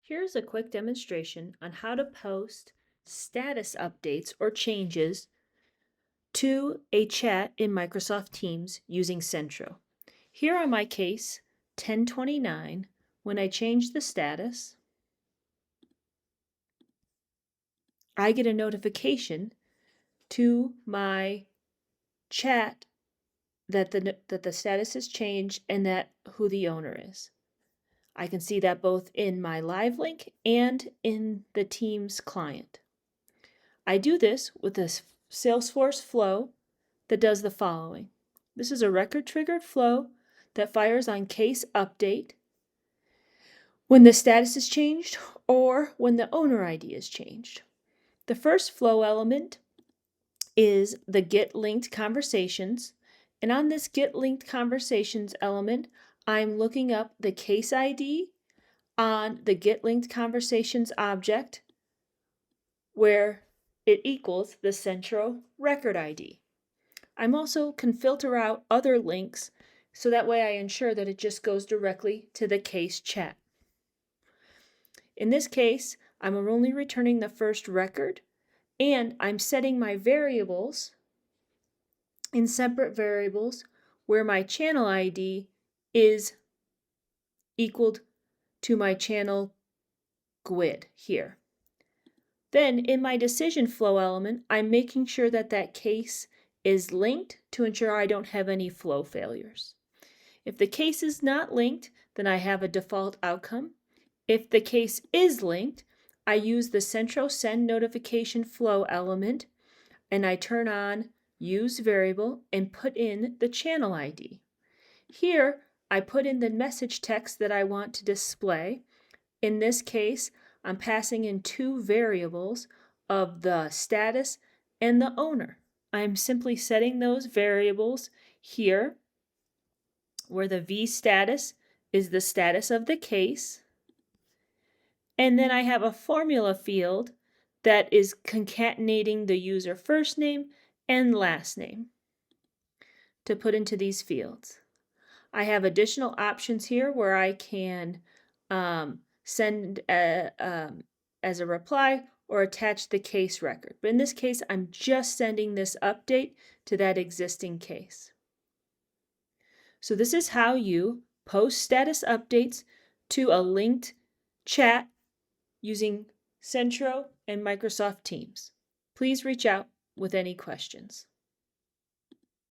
Here's a quick demonstration on how to post status updates or changes to a chat in Microsoft Teams using Centro. Here on my case, 1029, when I change the status, I get a notification to my chat that the status has changed and that who the owner is. I can see that both in my Live Link and in the Teams client. I do this with a Salesforce Flow that does the following. This is a record-triggered flow that fires on case update when the status is changed or when the owner ID is changed. The first flow element is the Get Linked Conversations, and on this Get Linked Conversations element, I'm looking up the case ID on the Get Linked Conversations object where it equals the Centro record ID. I'm also can filter out other links so that way I ensure that it just goes directly to the case chat. In this case, I'm only returning the first record and I'm setting my variables in separate variables where my channel ID is equaled to my channel GUID here. Then in my decision flow element, I'm making sure that that case is linked to ensure I don't have any flow failures. If the case is not linked, then I have a default outcome. If the case is linked, I use the Centro Send Notification Flow element and I turn on Use Variable and put in the channel ID. Here, I put in the message text that I want to display. In this case, I'm passing in two variables of the status and the owner. I'm simply setting those variables here where the V status is the status of the case. And then I have a formula field that is concatenating the user first name and last name to put into these fields. I have additional options here where I can send as a reply or attach the case record. But in this case, I'm just sending this update to that existing case. So this is how you post status updates to a linked chat using Centro and Microsoft Teams. Please reach out with any questions.